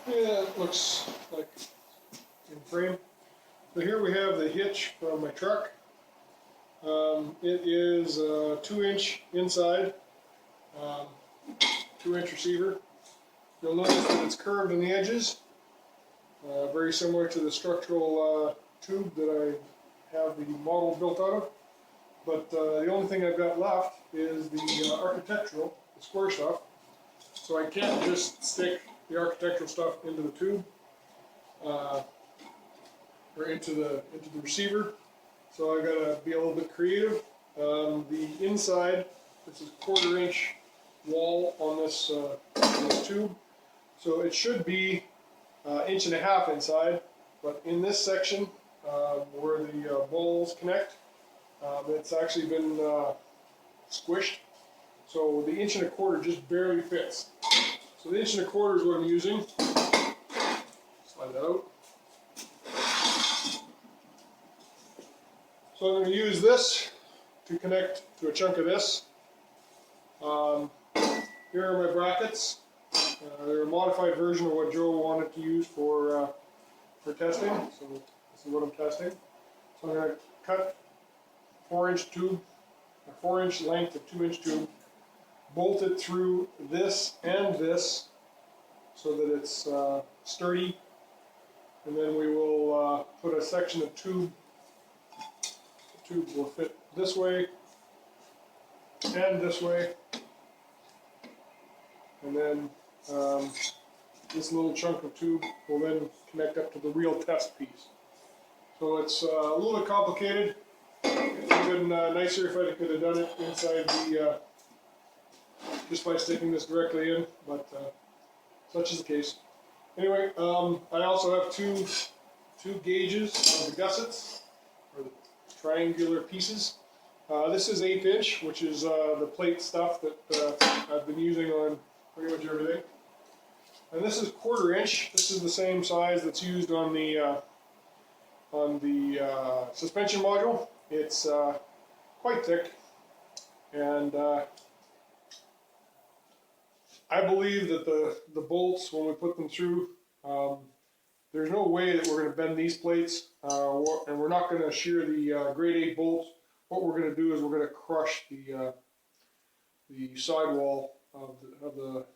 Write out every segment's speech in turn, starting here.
Yeah, it looks like in frame. So here we have the hitch from my truck. It is a 2-inch inside, 2-inch receiver. You'll notice that it's curved on the edges, very similar to the structural tube that I have the model built out of. But the only thing I've got left is the architectural, the square stuff. So I can't just stick the architectural stuff into the tube or into the receiver. So I've got to be a little bit creative. The inside, this is 1/4 inch wall on this tube. So it should be 1.5 inches inside, but in this section where the bowls connect, it's actually been squished. So the 1.25 inches just barely fits. So the 1.25 inches is what I'm using. Slide that out. So I'm going to use this to connect to a chunk of this. Here are my brackets. They're a modified version of what Joe wanted to use for testing. So this is what I'm testing. So I'm going to cut 4-inch tube, a 4-inch length of 2-inch tube, bolt it through this and this so that it's sturdy, and then we will put a section of tube. The tube will fit this way and this way, and then this little chunk of tube will then connect up to the real test piece. So it's a little bit complicated. It would have been nicer if I could have done it inside the just by sticking this directly in, but such is the case. Anyway, I also have two gauges of the gussets, or the triangular pieces. This is 1/8 inch, which is the plate stuff that I've been using on pretty much everything. And this is 1/4 inch. This is the same size that's used on the suspension module. It's quite thick, and I believe that the bolts, when we put them through, there's no way that we're going to bend these plates, and we're not going to shear the grade 8 bolts. What we're going to do is we're going to crush the sidewall of the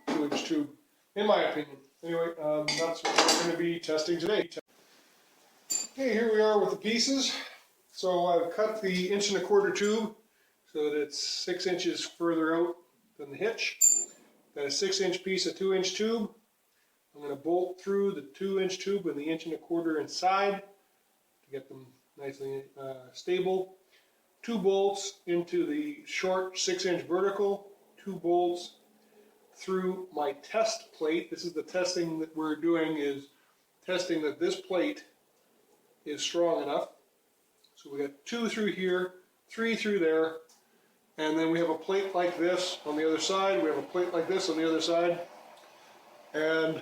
2-inch tube, in my opinion. Anyway, that's what we're going to be testing today. Okay, here we are with the pieces. So I've cut the 1.25 inch tube so that it's 6 inches further out than the hitch. Got a 6-inch piece of 2-inch tube. I'm going to bolt through the 2-inch tube and the 1.25 inch inside to get them nicely stable. 2 bolts into the short 6-inch vertical. 2 bolts through my test plate. This is the testing that we're doing, is testing that this plate is strong enough. So we got 2 through here, 3 through there, and then we have a plate like this on the other side. We have a plate like this on the other side, and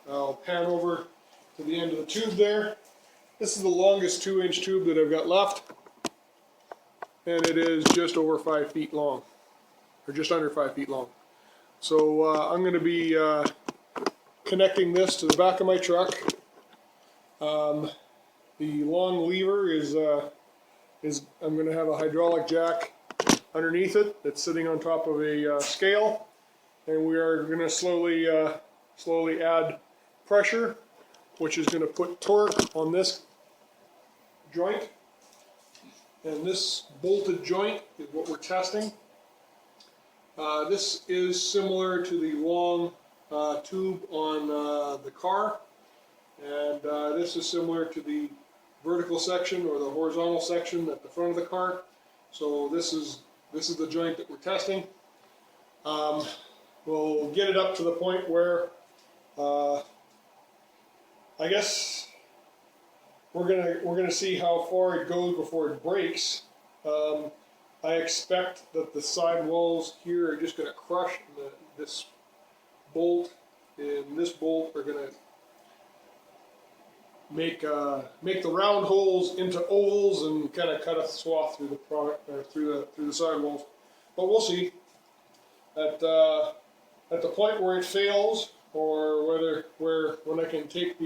I'll pan over to the end of the tube there. This is the longest 2-inch tube that I've got left, and it is just over 5 feet long, or just under 5 feet long. So I'm going to be connecting this to the back of my truck. The long lever is I'm going to have a hydraulic jack underneath it that's sitting on top of a scale, and we are going to slowly add pressure, which is going to put torque on this joint, and this bolted joint is what we're testing. This is similar to the long tube on the car, and this is similar to the vertical section or the horizontal section at the front of the car. So this is the joint that we're testing. We'll get it up to the point where I guess we're gonna see how far it goes before it breaks. I expect that the side walls here are just going to crush this bolt, and this bolt are going to make the round holes into ovals and kind of cut a swath through the product, or through the sidewalls. But we'll see. At the point where it fails, or where can take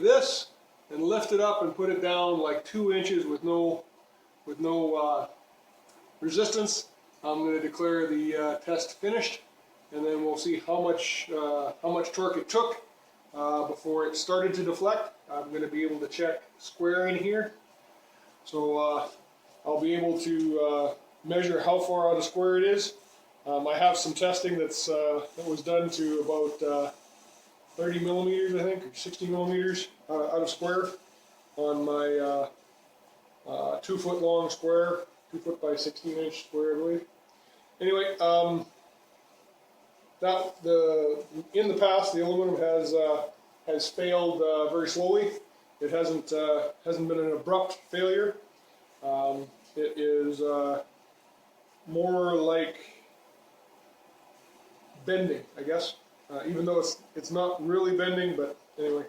this and lift it up and put it down like 2 inches with no resistance, I'm going to declare the test finished, and then we'll see how much torque it took before it started to deflect. I'm going to be able to check square in here, so I'll be able to measure how far out of square it is. I have some testing that was done to about 30 millimeters, I think, or 60 millimeters out of square on my 2 foot long square, 2 foot by 16 inch square, I believe. Anyway, in the past, the aluminum has failed very slowly. It hasn't been an abrupt failure. It is more like bending, I guess. Even though it's not really bending, but anyway.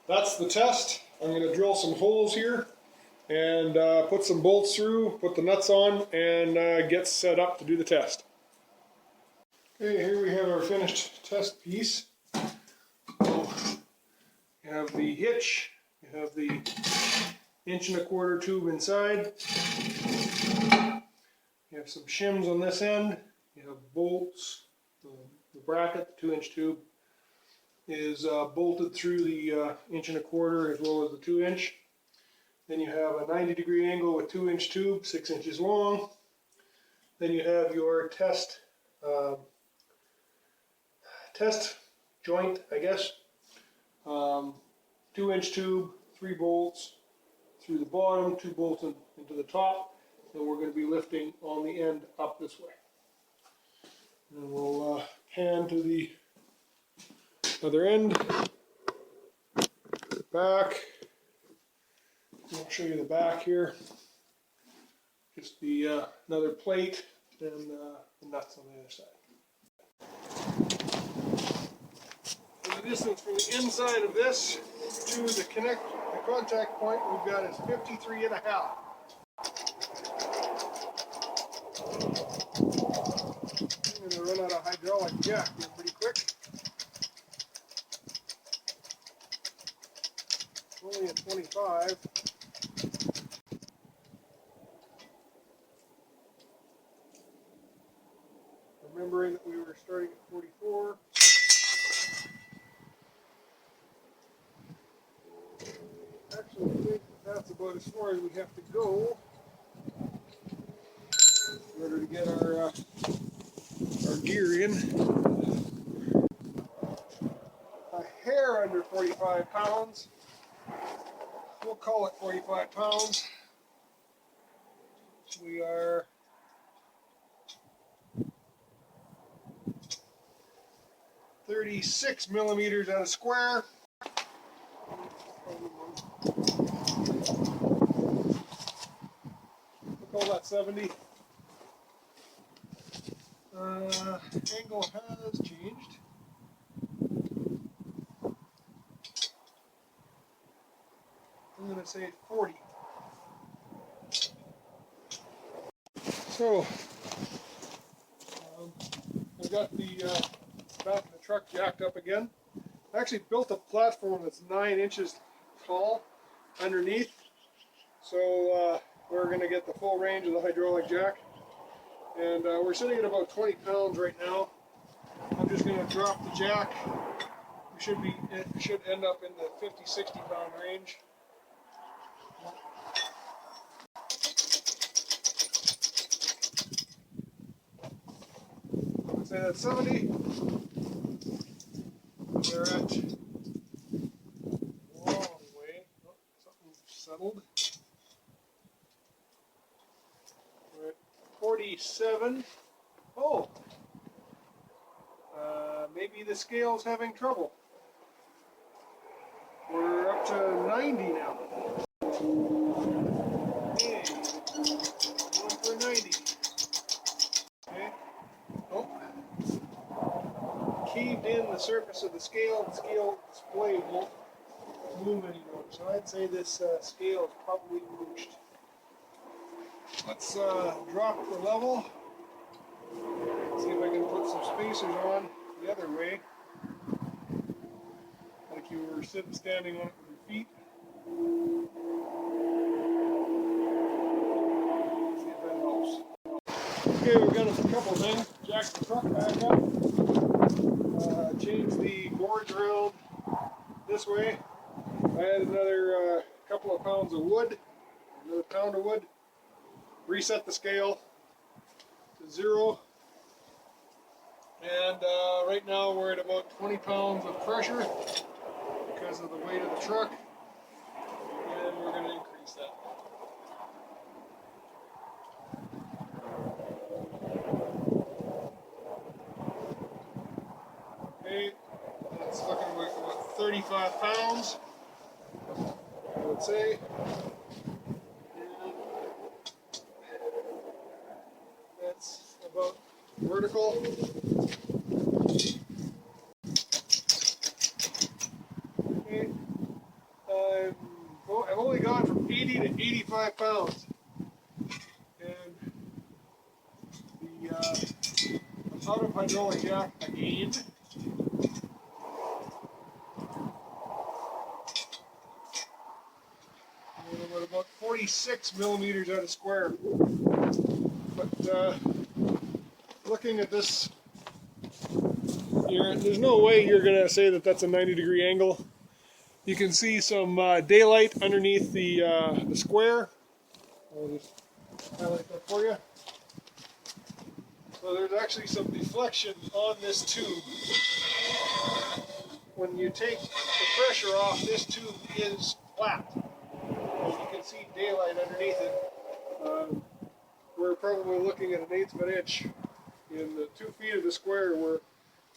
That's the test. I'm going to drill some holes here and put some bolts through, put the nuts on, and get set up to do the test. Okay, here we have our finished test piece. So you have the hitch, you have the 1.25 inch tube inside, you have some shims on this end, you have bolts, the bracket, the 2 inch tube is bolted through the 1.25 inch as well as the 2 inch. Then you have a 90-degree angle with 2 inch tube, 6 inches long. Then you have your test joint, I guess. 2 inch tube, 3 bolts through the bottom, 2 bolts into the top. And we're going to be lifting on the end up this way. And we'll pan to the other end, back. I'll show you the back here. Just the another plate and the nuts on the other side. So the distance from the inside of this to the contact point we've got is 53.5. I'm going to run out of hydraulic jack here pretty quick. Only at 25. Remembering that we were starting at 44. Actually, I think that's about as far as we have to go in order to get our gear in. A hair under 45 pounds. We'll call it 45 pounds. We are 36 millimeters out of square. We'll call that 70. Angle has changed. I'm going to say 40. So, I've got the back of the truck jacked up again. I actually built a platform that's 9 inches tall underneath, so we're going to get the full range of the hydraulic jack. And we're sitting at about 20 pounds right now. I'm just going to drop the jack. It should end up in the 50-60 pound range. Say that's 70. They're at long way. Oh, something settled. We're at 47. Oh, maybe the scale's having trouble. We're up to 90 now. Okay, going for 90. Okay. Oh, caved in the surface of the scale display won't move anymore. So I'd say this scale is probably rooched. Let's drop the level. See if I can put some spacers on. the other way, like you were standing on it with your feet. See if that helps. Okay, we've got a couple of things. Jack the truck back up. Change the boards around this way. I had another couple of pounds of wood, another pound of wood. Reset the scale to 0. And right now we're at about 20 pounds of pressure because of the weight of the truck. And we're going to increase that. Okay, that's looking like about 35 pounds, I would say. And that's about vertical. Okay, I've only gone from 80 to 85 pounds. And the out of hydraulic jack again. And I'm at about 46 millimeters out of square. But looking at this here, there's no way you're going to say that that's a 90-degree angle. You can see some daylight underneath the square. I'll just highlight that for you. So there's actually some deflection on this tube. When you take the pressure off, this tube is flat. And you can see daylight underneath it. We're probably looking at 1/8 of an inch in the 2 feet of the square. We're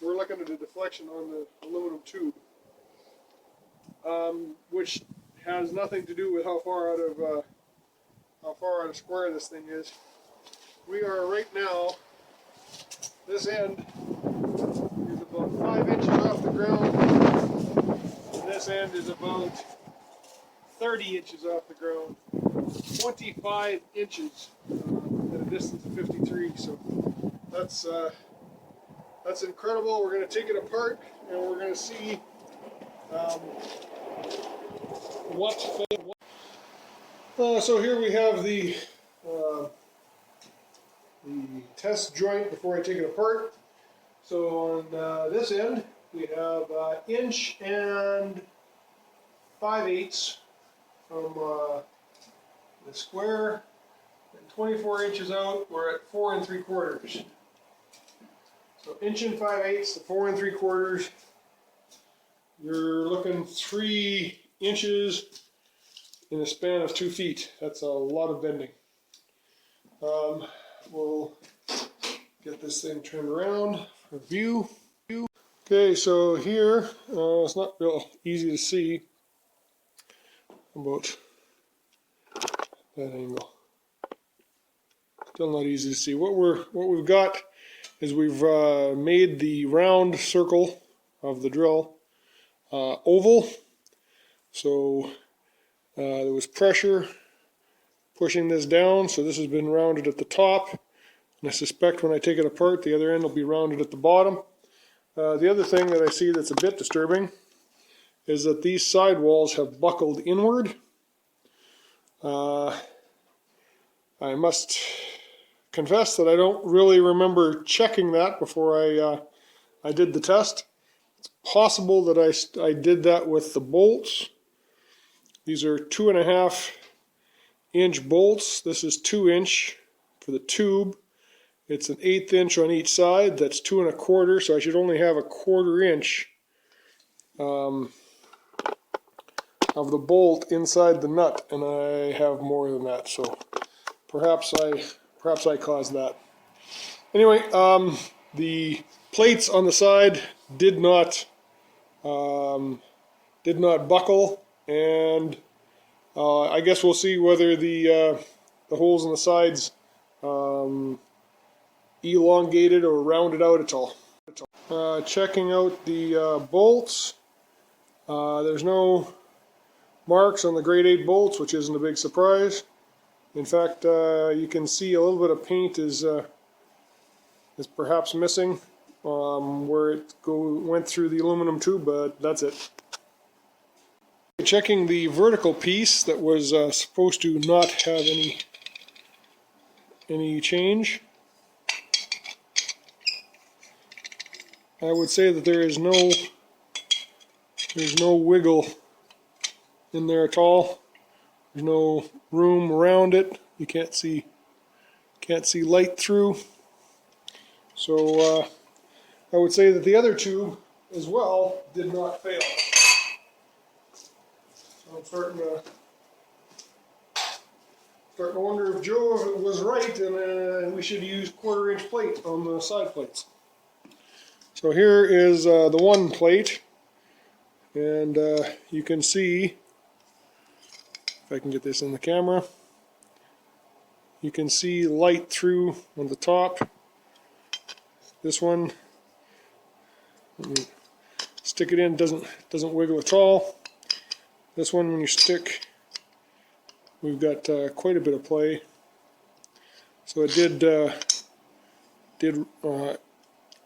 looking at a deflection on the aluminum tube, which has nothing to do with how far out of square this thing is. We are right now. This end is about 5 inches off the ground, and this end is about 30 inches off the ground. 25 inches at a distance of 53. So that's incredible. We're going to take it apart and we're going to see what's failed. So here we have the test joint before I take it apart. So on this end we have 1 5/8 from the square, and 24 inches out we're at 4 3/4. So 1 5/8 to 4 3/4. You're looking 3 inches in a span of 2 feet. That's a lot of bending. We'll get this thing turned around for view. Okay, so here, it's not real easy to see about that angle. Still not easy to see. What we've got is we've made the round circle of the drill oval. So there was pressure pushing this down, so this has been rounded at the top, and I suspect when I take it apart the other end will be rounded at the bottom. The other thing that I see that's a bit disturbing is that these side walls have buckled inward. I must confess that I don't really remember checking that before I did the test. It's possible that I did that with the bolts. These are 2.5 inch bolts. This is 2 inch for the tube. It's an 1/8 inch on each side. That's 2 1/4, so I should only have 1/4 inch of the bolt inside the nut, and I have more than that. So perhaps I caused that. Anyway, the plates on the side did not buckle, and I guess we'll see whether the holes in the sides elongated or rounded out at all. Checking out the bolts, there's no marks on the grade 8 bolts, which isn't a big surprise. In fact, you can see a little bit of paint is perhaps missing where it went through the aluminum tube, but that's it. Checking the vertical piece that was supposed to not have any change. I would say that there's no wiggle in there at all. There's no room around it. You can't see light through. So I would say that the other tube as well did not fail. So I'm starting to wonder if Joe was right, and we should use 1/4-inch plate on the side plates. So here is the one plate, and you can see, if I can get this in the camera, you can see light through on the top. This one, when you stick it in, doesn't wiggle at all. This one, when you stick, we've got quite a bit of play. So it did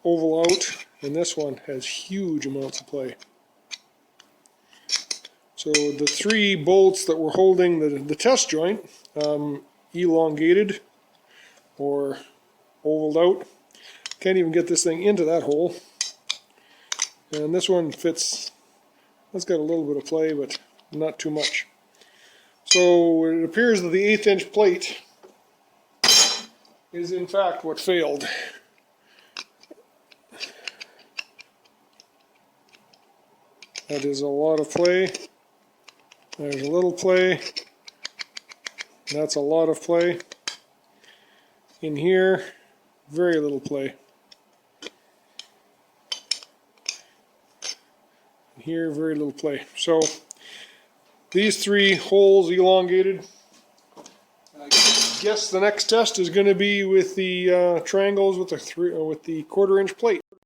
oval out, and this one has huge amounts of play. So the 3 bolts that were holding the test joint elongated or ovaled out. Can't even get this thing into that hole. And this one fits. It's got a little bit of play, but not too much. So it appears that the 1/8-inch plate is in fact what failed. That is a lot of play. There's a little play. That's a lot of play. In here, very little play. In here, very little play. So these 3 holes elongated. I guess the next test is going to be with the triangles with the 1/4-inch plate.